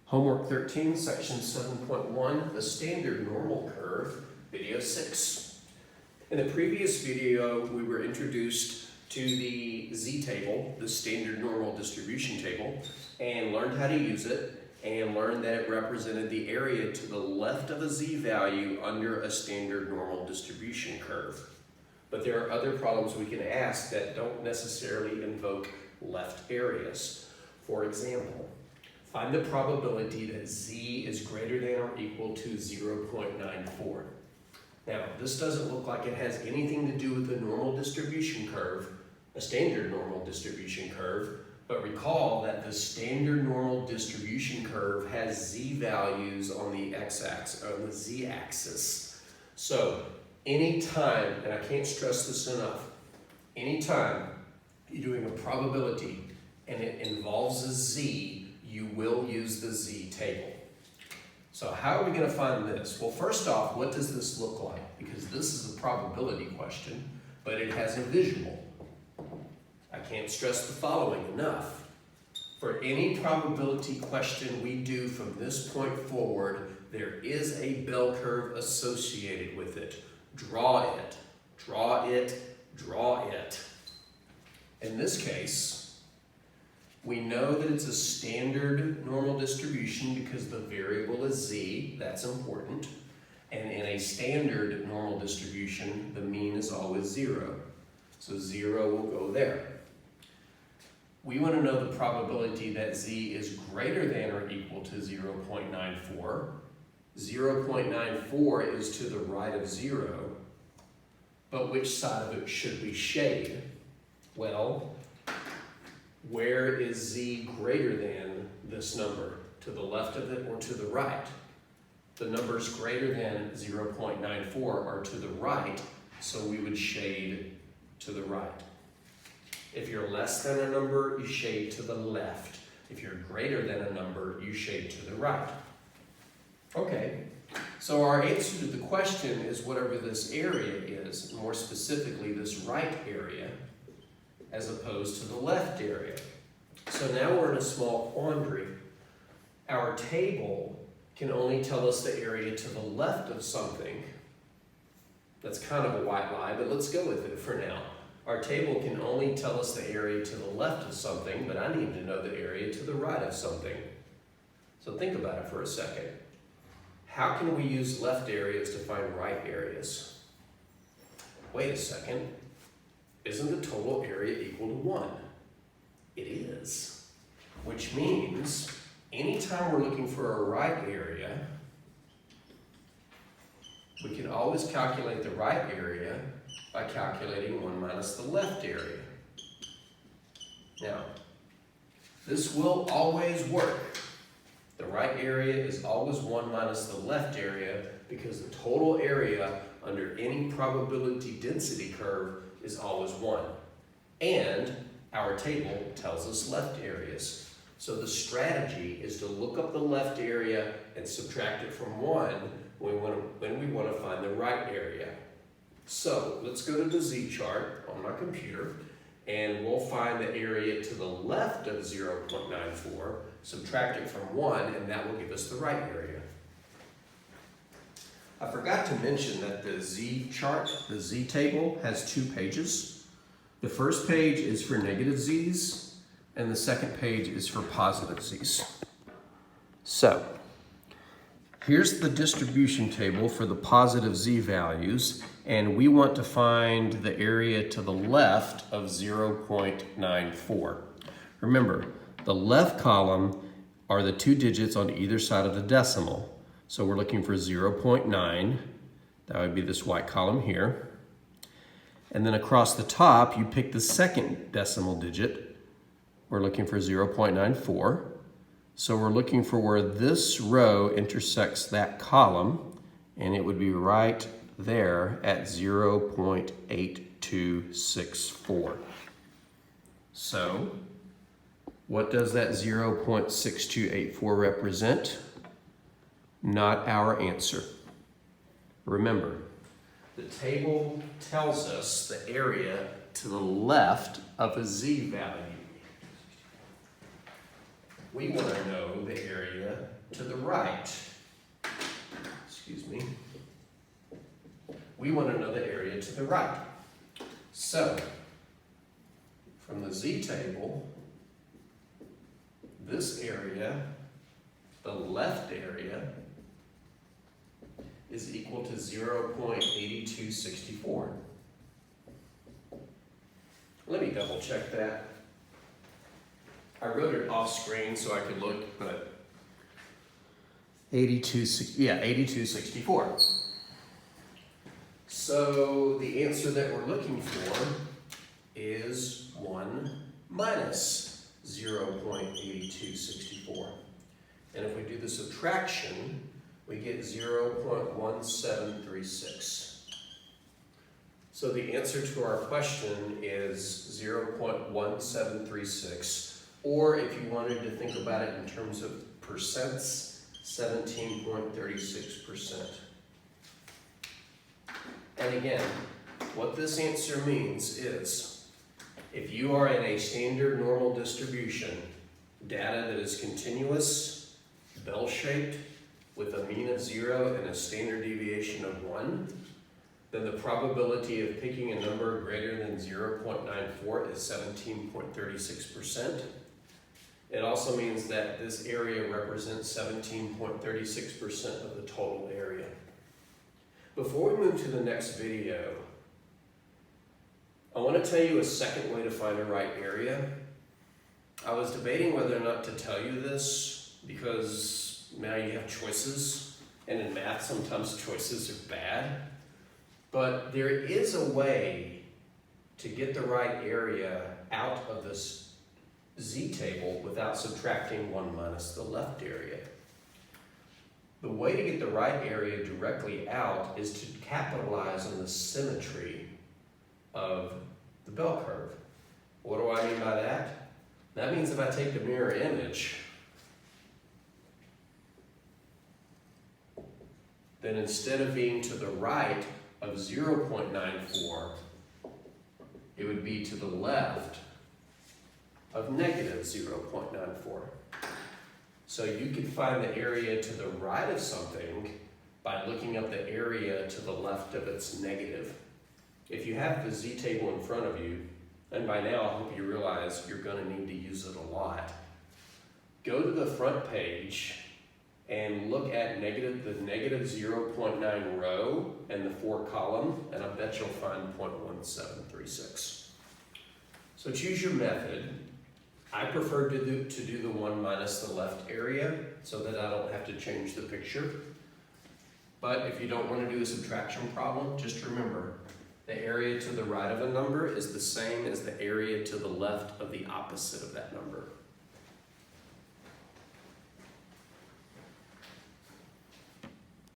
Homework 13, section 7.1, the standard normal curve, video 6. In the previous video, we were introduced to the z-table, the standard normal distribution table, and learned how to use it, and learned that it represented the area to the left of a z-value under a standard normal distribution curve. But there are other problems we can ask that don't necessarily invoke left areas. For example, find the probability that z is greater than or equal to 0.94. Now, this doesn't look like it has anything to do with the normal distribution curve, a standard normal distribution curve, but recall that the standard normal distribution curve has z values on the x-axis, or the z-axis. So, anytime, and I can't stress this enough, anytime you're doing a probability and it involves a z, you will use the z-table. So how are we going to find this? Well, first off, what does this look like? Because this is a probability question, but it has a visual. I can't stress the following enough. For any probability question we do from this point forward, there is a bell curve associated with it. Draw it, draw it, draw it. In this case, we know that it's a standard normal distribution because the variable is z, that's important. And in a standard normal distribution, the mean is always 0. So 0 will go there. We want to know the probability that z is greater than or equal to 0.94. 0.94 is to the right of 0, but which side of it should we shade? Well, where is z greater than this number? To the left of it or to the right? The numbers greater than 0.94 are to the right, so we would shade to the right. If you're less than a number, you shade to the left. If you're greater than a number, you shade to the right. Okay, so our answer to the question is whatever this area is, more specifically this right area, as opposed to the left area. So now we're in a small quandary. Our table can only tell us the area to the left of something. That's kind of a white lie, but let's go with it for now. Our table can only tell us the area to the left of something, but I need to know the area to the right of something. So think about it for a second. How can we use left areas to find right areas? Wait a second. Isn't the total area equal to 1? It is. Which means, anytime we're looking for a right area, we can always calculate the right area by calculating 1 minus the left area. Now, this will always work. The right area is always 1 minus the left area because the total area under any probability density curve is always 1. And our table tells us left areas. So the strategy is to look up the left area and subtract it from 1 when we want to find the right area. So let's go to the z-chart on my computer, and we'll find the area to the left of 0.94, subtract it from 1, and that will give us the right area. I forgot to mention that the z-chart, the z-table, has 2 pages. The first page is for negative z's, and the second page is for positive z's. So, here's the distribution table for the positive z values, and we want to find the area to the left of 0.94. Remember, the left column are the 2 digits on either side of the decimal. So we're looking for 0.9. That would be this white column here. And then across the top, you pick the second decimal digit. We're looking for 0.94. So we're looking for where this row intersects that column, and it would be right there at 0.8264. So what does that 0.6284 represent? Not our answer. Remember, the table tells us the area to the left of a z value. We want to know the area right, excuse me, we want to know the area to the right. So, from the z-table, this area, the left area, is equal to 0.8264. Let me double check that. I wrote it off screen so I could look, but 8264. So the answer that we're looking for is 1 minus 0.8264. And if we do the subtraction, we get 0.1736. So the answer to our question is 0.1736, or if you wanted to think about it in terms of percents, 17.36%. And again, what this answer means is, if you are in a standard normal distribution, data that is continuous, bell-shaped, with a mean of 0 and a standard deviation of 1, then the probability of picking a number greater than 0.94 is 17.36%. It also means that this area represents 17.36% of the total area. Before we move to the next video, I want to tell you a second way to find a right area. I was debating whether or not to tell you this because now you have choices, and in math sometimes choices are bad. But there is a way to get the right area out of this z-table without subtracting 1 minus the left area. The way to get the right area directly out is to capitalize on the symmetry of the bell curve. What do I mean by that? That means if I take the mirror image, then instead of being to the right of 0.94, it would be to the left of negative 0.94. So you can find the area to the right of something by looking up the area to the left of its negative. If you have the z-table in front of you, and by now I hope you realize you're going to need to use it a lot, go to the front page and look at the negative 0.9 row and the 4 column, and I bet you'll find 0.1736. So choose your method. I prefer to do the 1 minus the left area so that I don't have to change the picture. But if you don't want to do a subtraction problem, just remember, the area to the right of a number is the same as the area to the left of the opposite of that number.